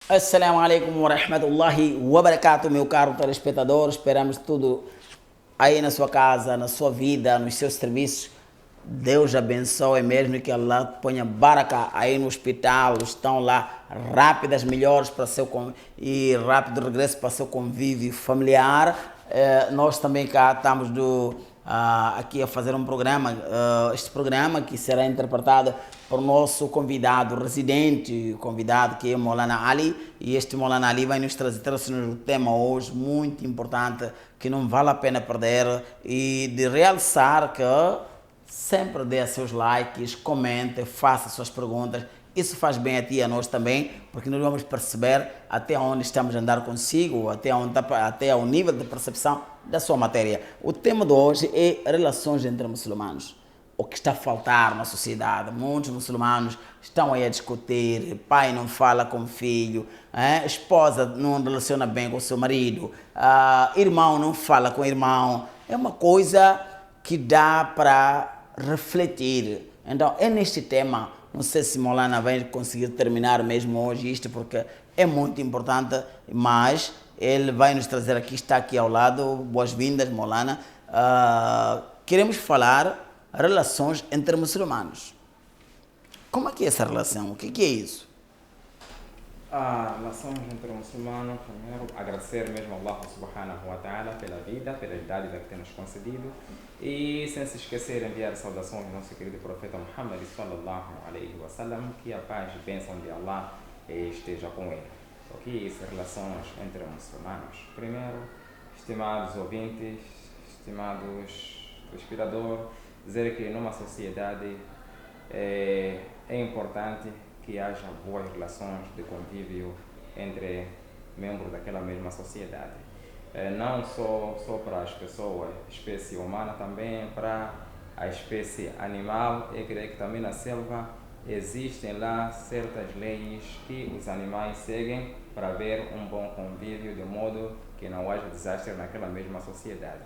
Assalamu alaikum wa rahmatullahi wa barakatuh, meu caro telespectador. Esperamos tudo aí na sua casa, na sua vida, nos seus serviços. Deus abençoe mesmo que Allah ponha baraka aí no hospital. Estão lá rápidas melhores para e rápido regresso para seu convívio familiar. Nós também cá estamos aqui a fazer um programa, este programa que será interpretado por o nosso convidado residente, convidado que é Maulana Ali, e este Maulana Ali vai nos trazer um tema hoje muito importante que não vale a pena perder e de realçar que sempre dê seus likes, comente, faça suas perguntas. Isso faz bem a ti e a nós também, porque nós vamos perceber até onde estamos a andar consigo, até o nível de percepção da sua matéria. O tema de hoje é relações entre muçulmanos. O que está a faltar na sociedade. Muitos muçulmanos estão aí a discutir, pai não fala com o filho, esposa não relaciona bem com o seu marido, irmão não fala com o irmão. É uma coisa que dá para refletir. Então, é neste tema, não sei se Maulana vai conseguir terminar mesmo hoje isto, porque é muito importante, mas ele vai nos trazer aqui, está aqui ao lado. Boas-vindas, Maulana. Queremos falar relações entre muçulmanos. Como é que é essa relação? O que é isso? A relação entre muçulmanos, primeiro, agradecer mesmo ao Allah subhanahu wa ta'ala pela vida, pela idade que tem nos concedido e sem se esquecer enviar saudações ao nosso querido profeta Muhammad sallallahu alaihi wa sallam, que a paz e bênção de Allah esteja com ele. O que são relações entre muçulmanos? Primeiro, estimados ouvintes, estimados respirador, dizer que numa sociedade é importante que haja boas relações de convívio entre membros daquela mesma sociedade. Não só para as pessoas, espécie humana, também para a espécie animal. Eu creio que também na selva existem lá certas leis que os animais seguem para haver um bom convívio, de modo que não haja desastre naquela mesma sociedade.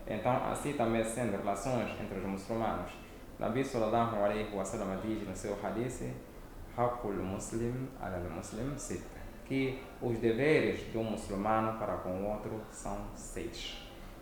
Então, assim também sendo relações entre os muçulmanos. Nabi sallallahu alaihi wa sallam diz no seu hadith: Hakul muslim ala muslim sita, que os deveres do muçulmano para com o outro são 6.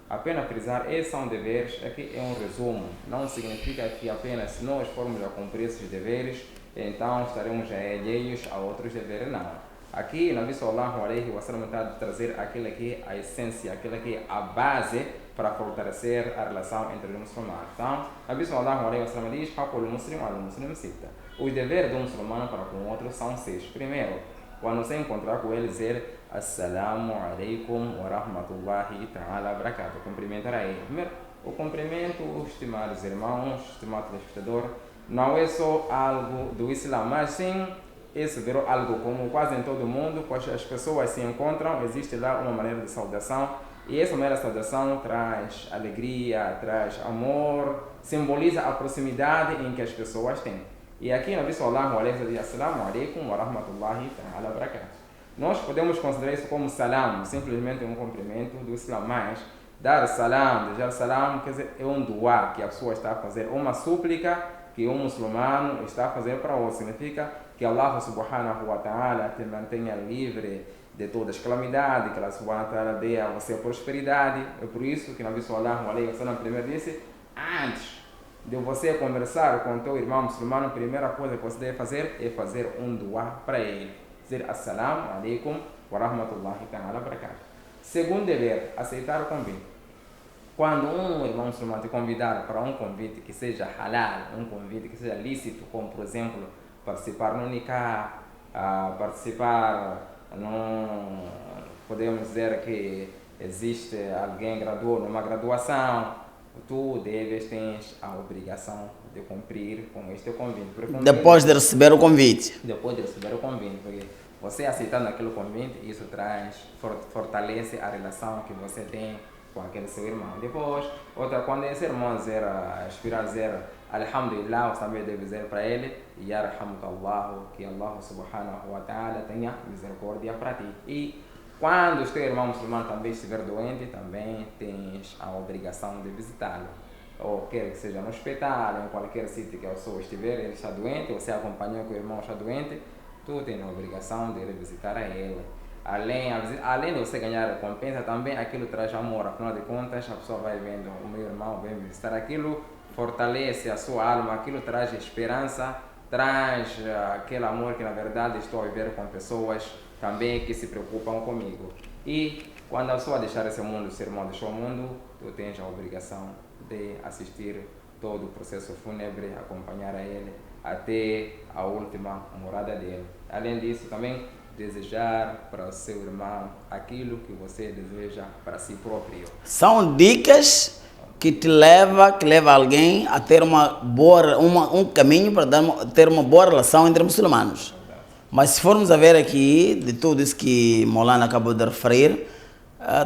Apenas frisar, esses são deveres, aqui é um resumo, não significa que apenas se nós formos a cumprir esses deveres, então estaremos alheios a outros deveres, não. Aqui, Nabi sallallahu alaihi wa sallam está a trazer aquilo que é a essência, aquilo que é a base para fortalecer a relação entre os muçulmanos. Então, Nabi sallallahu alaihi wa sallam diz: Hakul muslim ala muslim sita. Os deveres do muçulmano para com o outro são 6. Primeiro, quando se encontrar com ele, dizer Assalamu alaikum wa rahmatullahi ta'ala barakatuh. Cumprimentar a ele. Primeiro, o cumprimento, estimados irmãos, estimado telespectador, não é só algo do Islã, mas sim esse virou algo comum quase em todo o mundo, pois as pessoas se encontram, existe lá uma maneira de saudação, e essa maneira de saudação traz alegria, traz amor, simboliza a proximidade em que as pessoas têm. E aqui Nabi sallallahu alaihi wa sallam diz: Assalamu alaikum wa rahmatullahi ta'ala barakatuh. Nós podemos considerar isso como salam, simplesmente um cumprimento do Islã, mas dar salam, desejar salam, quer dizer, é um dua que a pessoa está a fazer, uma súplica que um muçulmano está a fazer para outro. Significa que Allah subhanahu wa ta'ala te mantenha livre de todas as calamidades, que Allah subhanahu wa ta'ala dê a você prosperidade. É por isso que Nabi sallallahu alaihi wa sallam primeiro disse: antes de você conversar com o teu irmão muçulmano, a primeira coisa que você deve fazer é fazer um dua para ele, dizer Assalamu alaikum wa rahmatullahi ta'ala barakatuh. Segundo dever, aceitar o convite. Quando um irmão muçulmano te convidar para um convite que seja halal, um convite que seja lícito, como por exemplo participar no nikah, podemos dizer que existe alguém graduou numa graduação, tu tens a obrigação de cumprir com este convite. Depois de receber o convite. Depois de receber o convite, porque você aceitando aquele convite, isso fortalece a relação que você tem com aquele seu irmão. Depois, quando esse irmão aspirar a dizer Alhamdulillah, você também deve dizer para ele Yarhamukallahu, que Allah subhanahu wa ta'ala tenha misericórdia para ti. E quando o teu irmão muçulmano também estiver doente, também tens a obrigação de visitá-lo. Ou quer que seja no hospital, em qualquer sítio que a pessoa estiver, ele está doente, você acompanhou que o irmão está doente, tu tens a obrigação de ir visitar a ele. Além de você ganhar recompensa, também aquilo traz amor. Afinal de contas, a pessoa vai vendo, o meu irmão vem visitar aquilo, fortalece a sua alma, aquilo traz esperança, traz aquele amor que na verdade estou a viver com pessoas também que se preocupam comigo. E quando a pessoa deixar esse mundo, ser irmão deixou o mundo, tu tens a obrigação de assistir todo o processo fúnebre, acompanhar a ele até a última morada dele. Além disso, também desejar para o seu irmão aquilo que você deseja para si próprio. São dicas que leva alguém a ter um caminho para ter uma boa relação entre muçulmanos. Mas se formos a ver aqui, de tudo isso que Molana acabou de referir,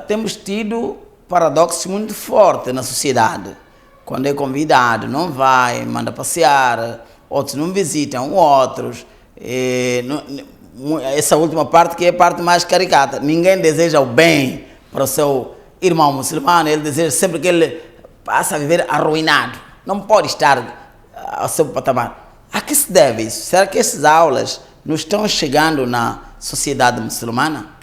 temos tido paradoxos muito fortes na sociedade. Quando é convidado, não vai, manda passear, outros não visitam outros. Essa última parte que é a parte mais caricata. Ninguém deseja o bem para o seu irmão muçulmano, ele deseja sempre que ele passe a viver arruinado. Não pode estar ao seu patamar. A que se deve isso? Será que essas aulas não estão chegando na sociedade muçulmana?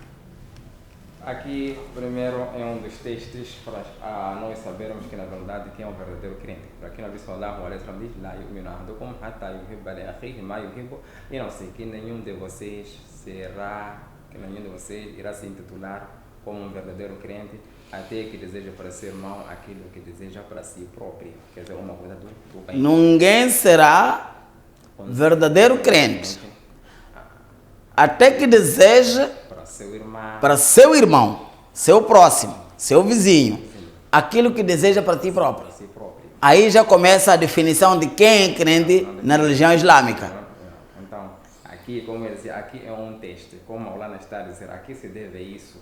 Aqui, primeiro, é um dos textos para nós sabermos que, na verdade, quem é um verdadeiro crente. Para quem Nabi sallallahu alaihi wasallam diz, lá yu'minu ahadukum hatta yuhibba li akhihi ma yuhibbu, e não sei que nenhum de vocês irá se intitular como um verdadeiro crente até que deseja para seu irmão aquilo que deseja para si próprio. Quer dizer, uma coisa do bem. Ninguém será verdadeiro crente até que deseja para seu irmão, seu próximo, seu vizinho, aquilo que deseja para ti próprio. Aí já começa a definição de quem é crente na religião islâmica. Então, aqui, como eu dizia, aqui é um texto, como a Maulana está a dizer, aqui se deve isso.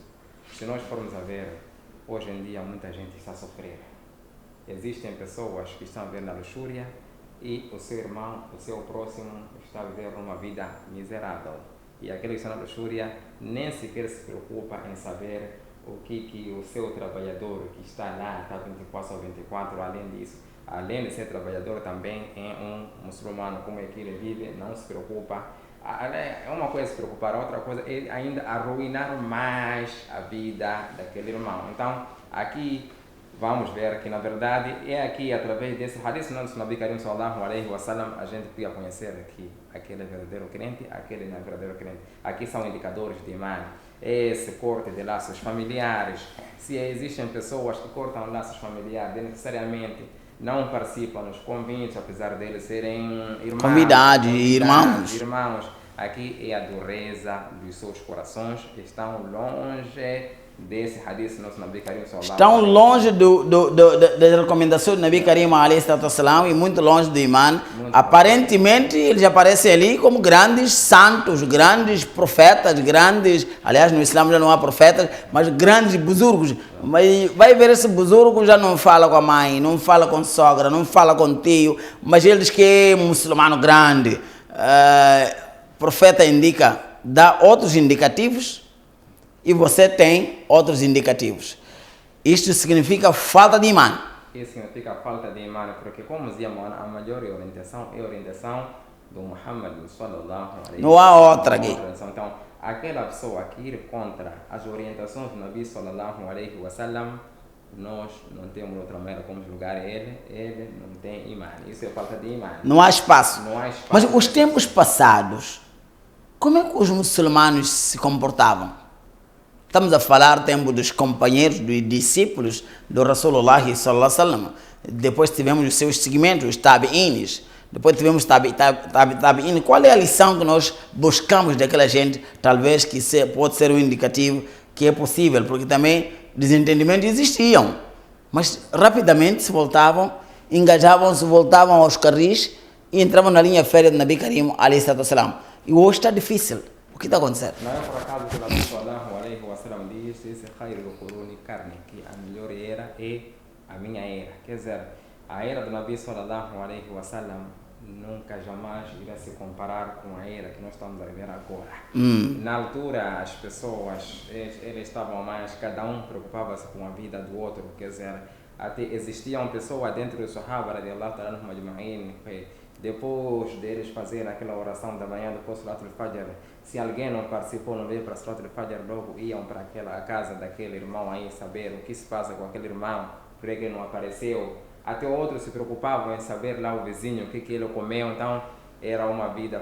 Se nós formos a ver, hoje em dia muita gente está a sofrer. Existem pessoas que estão a viver na luxúria e o seu irmão, o seu próximo, está a viver uma vida miserável. E aquele que está na luxúria nem sequer se preocupa em saber o que o seu trabalhador que está lá, está 24 ou 24, além disso, além de ser trabalhador também é um muçulmano, como é que ele vive, não se preocupa. É uma coisa se preocupar, a outra coisa é ainda arruinar mais a vida daquele irmão. Então, aqui vamos ver que na verdade é aqui através desse hadith do Nabi Karim sallallahu alaihi wasallam a gente podia conhecer aqui aquele verdadeiro crente, aquele não é verdadeiro crente. Aqui são indicadores de imã, esse corte de laços familiares. Se existem pessoas que cortam laços familiares, necessariamente não participam nos convites, apesar deles serem irmãos, Convidados, irmãos. Aqui é a dureza dos seus corações, que estão longe desse hadith nosso Nabi Karim sallallahu estão longe das recomendações do Nabi Karim alaihi e muito longe do imã. Aparentemente eles aparecem ali como grandes santos, grandes profetas, aliás no Islã já não há profetas, mas grandes buzurgos. Mas vai ver esse buzurgo, já não fala com a mãe, não fala com a sogra, não fala com o tio, mas ele diz que é muçulmano grande. Profeta dá outros indicativos e você tem outros indicativos. Isto significa falta de imã. Isso significa falta de imã, porque como dizíamos, a maior orientação é a orientação do Muhammad sallallahu alaihi wasallam. Não há outra aqui. Então, aquela pessoa que ir contra as orientações do Nabi sallallahu alaihi wasallam, nós não temos outra maneira como julgar ele não tem imã. Isso é falta de imã. Não há espaço. Não há espaço. Mas os tempos passados, como é que os muçulmanos se comportavam? Estamos a falar do tempo dos companheiros, dos discípulos do Rasulullah sallallahu alaihi wasallam. Depois tivemos os seus segmentos, os tabi'ins. Depois tivemos tabi'in. Qual é a lição que nós buscamos daquela gente? Talvez que pode ser um indicativo que é possível, porque também desentendimentos existiam. Mas rapidamente se voltavam, engajavam-se, voltavam aos carris e entravam na linha férrea do Nabi Karim alaihi wasallam. E hoje está difícil. O que está acontecendo? Não é por acaso que o Nabi sallallahu alaihi wasallam diz esse khairul quruni carne, que a melhor era é a minha era. Quer dizer, a era do Nabi sallallahu alaihi wasallam nunca jamais irá se comparar com a era que nós estamos a viver agora. Na altura as pessoas, eles estavam mais, cada um preocupava-se com a vida do outro, quer dizer, até existiam pessoas dentro do Sahaba radiallahu ta'ala anhum ajma'in, depois deles fazerem aquela oração da manhã, depois do Salatul Fajr, se alguém não participou, não veio para o Salatul Fajr, logo iam para a casa daquele irmão aí saber o que se passa com aquele irmão, por que ele não apareceu. Até outros se preocupavam em saber lá o vizinho, o que ele comeu. Então era uma vida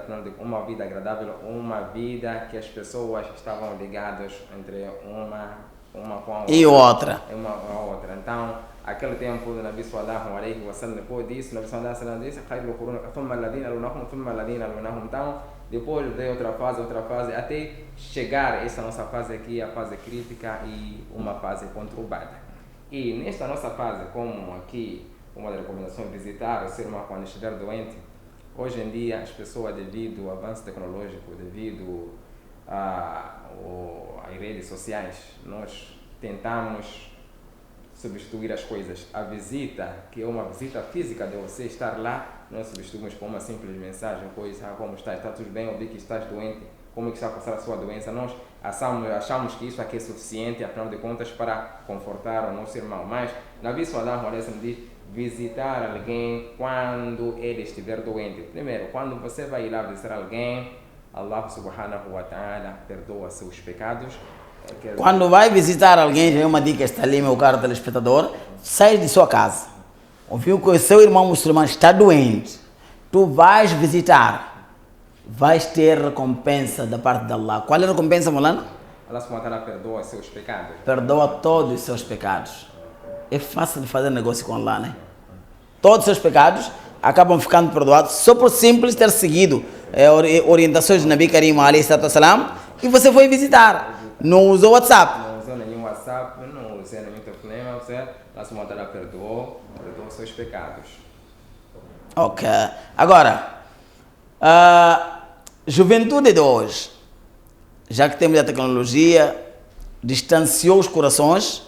agradável, uma vida que as pessoas estavam ligadas entre uma com a outra. E outra. Uma com a outra. Então, aquele tempo do Nabi sallallahu alaihi wa sallam, depois disso, o Nabi sallallahu alaihi wa sallam disse: "Khairul qurun thumma alladhina yalunahum thumma alladhina yalunahum". Então, depois veio outra fase, até chegar a essa nossa fase aqui, a fase crítica e uma fase conturbada. E nesta nossa fase, como aqui, uma das recomendações, visitar o ser humano quando estiver doente. Hoje em dia, as pessoas, devido ao avanço tecnológico, devido às redes sociais, nós tentamos substituir as coisas. A visita, que é uma visita física de você estar lá, nós substituímos por uma simples mensagem, coisa: como está? Está tudo bem? Eu vi que estás doente. Como é que está a passar a sua doença? Nós achamos que isso aqui é suficiente, afinal de contas, para confortar o nosso irmão. Mas Nabi sallallahu alaihi wasallam diz: visitar alguém quando ele estiver doente. Primeiro, quando você vai lá visitar alguém, Allah subhanahu wa ta'ala perdoa seus pecados. Quando vai visitar alguém, já é uma dica, está ali, meu caro telespectador: sai de sua casa, ouviu que o seu irmão muçulmano está doente, tu vais visitar, vais ter recompensa da parte de Allah. Qual é a recompensa, Molana? Allah subhanahu wa ta'ala perdoa seus pecados. Perdoa todos os seus pecados. É fácil de fazer negócio com Allah, né? Todos os seus pecados acabam ficando perdoados só por simples ter seguido orientações do Nabi Karim alayhi salatu wassalam, e você foi visitar. Não usou WhatsApp. Não usou nenhum WhatsApp, não usou nenhum telefonema, você, Allah subhanahu wa ta'ala perdoou seus pecados. Ok. Agora, juventude de hoje, já que temos a tecnologia, distanciou os corações,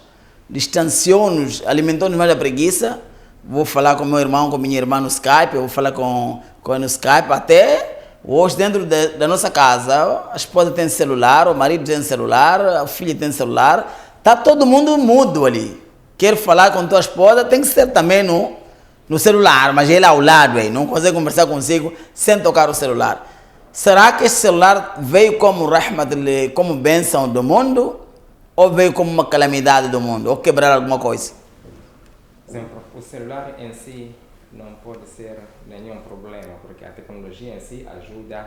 distanciou-nos, alimentou-nos mais a preguiça. Vou falar com meu irmão, com minha irmã no Skype, eu vou falar com no Skype. Até hoje, dentro da nossa casa, a esposa tem celular, o marido tem celular, a filha tem celular, está todo mundo mudo ali. Quer falar com tua esposa, tem que ser também no celular, mas ele ao lado aí, não consegue conversar consigo sem tocar o celular. Será que esse celular veio como rahmat, como bênção do mundo, ou veio como uma calamidade do mundo, ou quebrar alguma coisa? Exemplo, o celular em si não pode ser nenhum problema, porque a tecnologia em si ajuda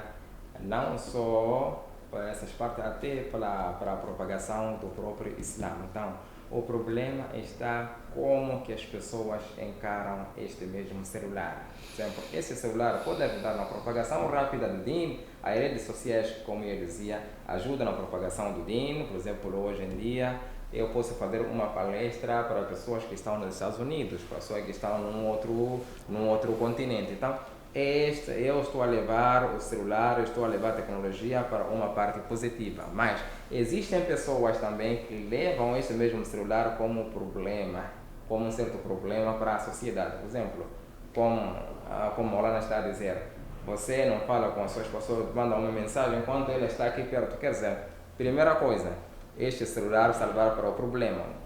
não só para essas partes, até para a propagação do próprio Islã. Então, o problema está como que as pessoas encaram este mesmo celular. Por exemplo, esse celular pode ajudar na propagação rápida do Din. As redes sociais, como eu dizia, ajudam na propagação do Din. Por exemplo, hoje em dia, eu posso fazer uma palestra para pessoas que estão nos Estados Unidos, para pessoas que estão num outro continente. Então, eu estou a levar o celular, eu estou a levar a tecnologia para uma parte positiva. Mas existem pessoas também que levam esse mesmo celular como problema, como um certo problema para a sociedade. Por exemplo, como Molana está a dizer, você não fala com as suas pessoas, manda uma mensagem enquanto ele está aqui perto. Quer dizer, primeira coisa, este celular salvar para o problema.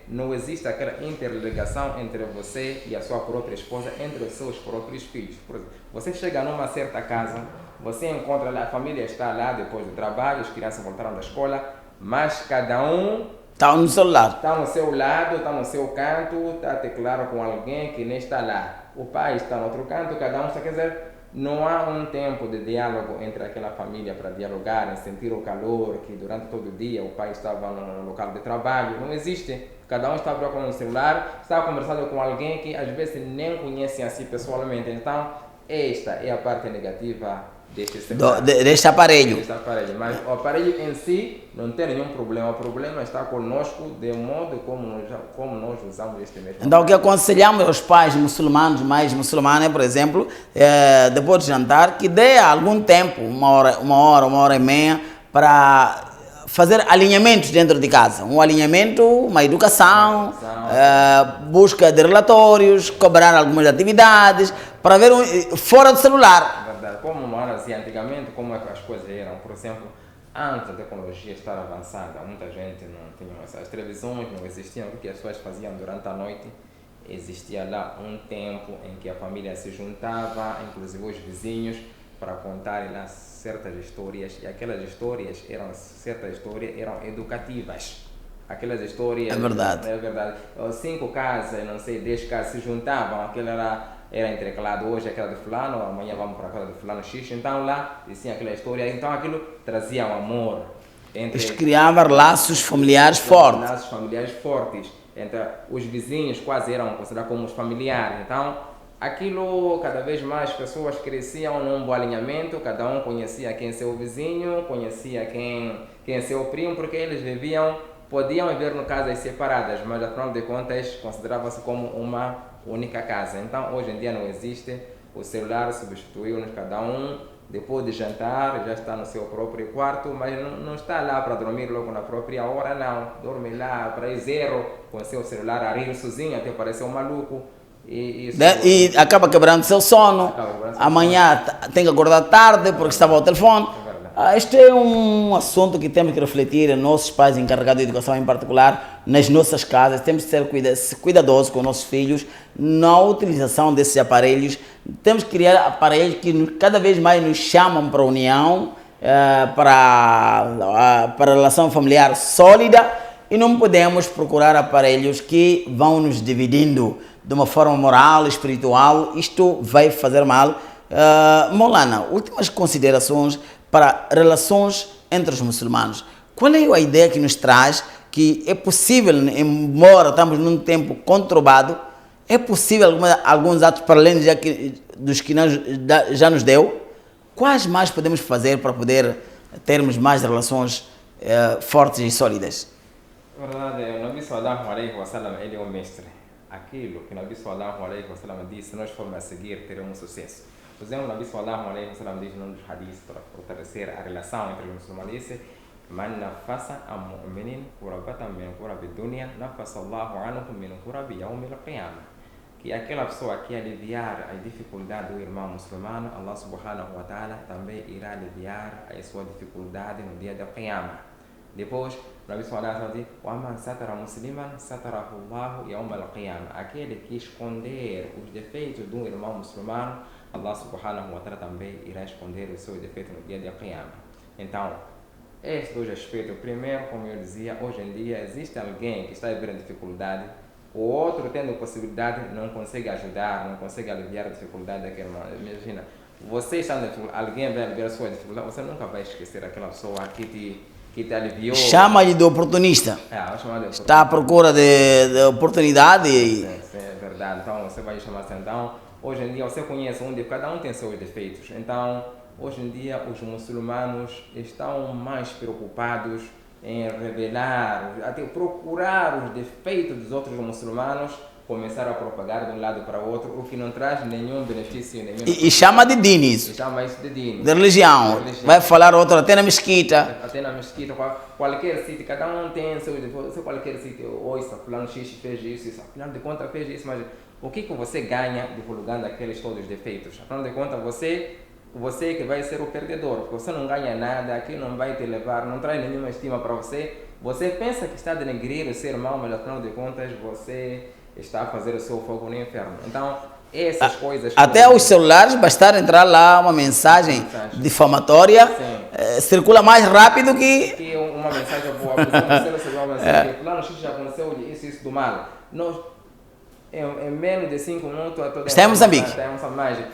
Não existe aquela interligação entre você e a sua própria esposa, entre os seus próprios filhos. Por exemplo, você chega numa certa casa, você encontra lá, a família está lá depois do trabalho, as crianças voltaram da escola, mas cada um está no celular. Está no seu lado, está no seu canto, está a teclar com alguém que nem está lá. O pai está no outro canto, cada um está, quer dizer, não há um tempo de diálogo entre aquela família para dialogar, sentir o calor, que durante todo o dia o pai estava no local de trabalho. Não existe. Cada um está procurando no celular, está conversando com alguém que às vezes nem conhece assim pessoalmente. Então, esta é a parte negativa deste celular. Deste aparelho. Mas o aparelho em si não tem nenhum problema. O problema está conosco de modo como nós usamos este mesmo. Então, o que aconselhamos aos pais muçulmanos, mais muçulmanos, por exemplo, depois de jantar, que dê algum tempo, uma hora e meia, para fazer alinhamentos dentro de casa. Um alinhamento, uma educação, busca de relatórios, cobrar algumas atividades, para ver fora do celular. Verdade. Como não era assim antigamente, como é que as coisas eram? Por exemplo, antes da tecnologia estar avançada, muita gente não tinha essas televisões, não existiam, o que as pessoas faziam durante a noite existia lá um tempo em que a família se juntava, inclusive os vizinhos, para contarem lá certas histórias, e aquelas histórias eram educativas. Aquelas histórias... É verdade. É verdade. 5 casas, não sei, 10 casas se juntavam, aquilo era intercalado, hoje é aquela de fulano, amanhã vamos para aquela de fulano X, então lá diziam aquela história, então aquilo trazia um amor entre... Eles criavam laços familiares fortes. Laços familiares fortes, entre os vizinhos quase eram considerados como os familiares, então aquilo, cada vez mais pessoas cresciam num bom alinhamento, cada um conhecia quem é seu vizinho, conhecia quem é seu primo, porque eles podiam viver no casas separadas, mas afinal de contas considerava-se como uma única casa. Então hoje em dia não existe, o celular substituiu-nos, cada um depois de jantar já está no seu próprio quarto, mas não está lá para dormir logo na própria hora, não. Dorme lá para ir zero, com o seu celular a rir sozinho, até parecer um maluco. E acaba quebrando seu sono. Amanhã tem que acordar tarde porque estava ao telefone. Este é um assunto que temos que refletir, nossos pais encarregados de educação em particular, nas nossas casas. Temos que ser cuidadosos com nossos filhos na utilização desses aparelhos. Temos que criar aparelhos que cada vez mais nos chamam para a união, para a relação familiar sólida, e não podemos procurar aparelhos que vão nos dividindo de uma forma moral, espiritual. Isto vai fazer mal. Maulana, últimas considerações para relações entre os muçulmanos. Qual é a ideia que nos traz que é possível, embora estamos num tempo conturbado, é possível alguns atos para além dos que já nos deu? Quais mais podemos fazer para poder termos mais relações fortes e sólidas? Na verdade, o Nabi sallallahu alaihi wa sallam, ele é um mestre. Aquilo que o Nabi sallallahu alaihi wa sallam disse, se nós formos a seguir, teremos sucesso. Por exemplo, o Nabi sallallahu alaihi wa sallam diz num dos hadiths para fortalecer a relação entre os muçulmanos, disse: "Man nafasa am mu'minin kurabatan min kurabi dunya, nafasa Allahu anhu min kurabi yawm al-qiyamah." Que aquela pessoa que aliviar a dificuldade do irmão muçulmano, Allah subhanahu wa ta'ala também irá aliviar a sua dificuldade no dia da Qiyamah. Depois, o Nabi sallallahu alaihi wa sallam diz: "Waman satara musliman satarahu Allahu yawm al-qiyamah." Aquele que esconder os defeitos do irmão muçulmano, Allah subhanahu wa ta'ala também irá esconder os seus defeitos no dia da Qiyamah. Então, estes dois aspectos. Primeiro, como eu dizia, hoje em dia existe alguém que está vivendo dificuldade, o outro tendo possibilidade não consegue ajudar, não consegue aliviar a dificuldade daquele irmão. Imagina, você está na dificuldade, alguém vai aliviar a sua dificuldade, você nunca vai esquecer aquela pessoa que te aliviou. Chama-lhe de oportunista. Está à procura de oportunidade. Sim, é verdade. Então você vai chamar assim. Então, hoje em dia você conhece cada um tem seus defeitos. Então, hoje em dia os muçulmanos estão mais preocupados em revelar, até procurar os defeitos dos outros muçulmanos, começar a propagar de um lado para o outro, o que não traz nenhum benefício. E chama de din isso. E chama isso de din. De religião. Vai falar outro até na mesquita. Até na mesquita, qualquer sítio, cada um tem seu defeito. Qualquer sítio, fulano X fez isso, afinal de contas fez isso, mas o que você ganha divulgando aqueles todos os defeitos? Afinal de contas, você que vai ser o perdedor, porque você não ganha nada, aquilo não vai te levar, não traz nenhuma estima para você. Você pensa que está a denegrir o seu irmão, mas afinal de contas você está a fazer o seu fogo no inferno. Então, essas coisas... Até os celulares, bastar entrar lá uma mensagem difamatória, circula mais rápido que uma mensagem boa. Por exemplo, você recebeu uma mensagem que fulano X já aconteceu isso do mal. Em menos de 5 minutos... Está em Moçambique.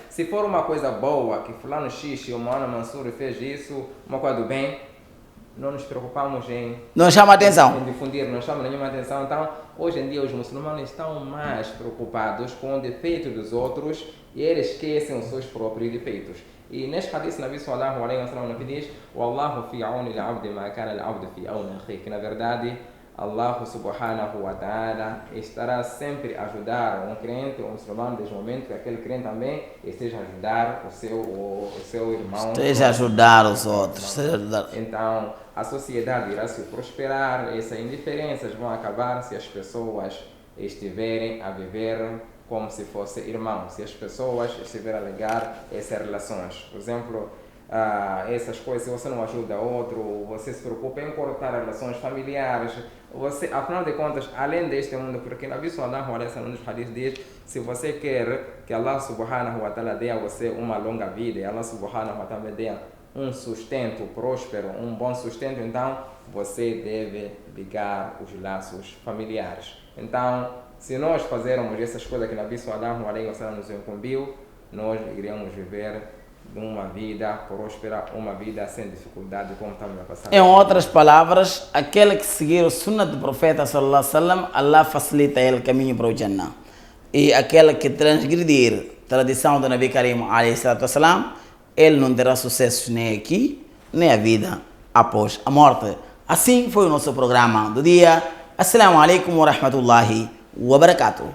Se for uma coisa boa, que fulano X e o Moana Mansur fez isso, uma coisa do bem, não nos preocupamos em... Não chama atenção. Em difundir, não chama nenhuma atenção. Então, hoje em dia os muçulmanos estão mais preocupados com o defeito dos outros e eles esquecem os seus próprios defeitos. E neste hadith, Nabi sallallahu alaihi wa sallam diz: "Wallahu fi auni al-abdi ma kana al-abdu fi auni akhihi." Que na verdade, Allah subhanahu wa ta'ala estará sempre a ajudar um crente, um muçulmano, desde o momento que aquele crente também esteja a ajudar o seu irmão. Esteja a ajudar os outros. Então, a sociedade irá se prosperar, essas indiferenças vão acabar se as pessoas estiverem a viver como se fossem irmãos, se as pessoas estiverem a ligar essas relações. Por exemplo, essas coisas, se você não ajuda outro, você se preocupa em cortar relações familiares, você, afinal de contas, além deste mundo, porque Nabi sallallahu alaihi wasallam nos hadith diz, se você quer que Allah subhanahu wa ta'ala dê a você uma longa vida e Allah subhanahu wa ta'ala dê um sustento próspero, um bom sustento, então você deve ligar os laços familiares. Então, se nós fazermos essas coisas que Nabi sallallahu alaihi wasallam nos incumbiu, nós iremos viver uma vida próspera, uma vida sem dificuldade, como estamos a passar. Em outras palavras, aquele que seguir o sunnah do profeta sallallahu alaihi wasallam, Allah facilita ele o caminho para o Jannah. E aquele que transgredir a tradição do Nabi Karim alaihi salatu wassalam, ele não terá sucesso nem aqui, nem a vida após a morte. Assim foi o nosso programa do dia. Assalamu alaikum wa rahmatullahi wa barakatuh.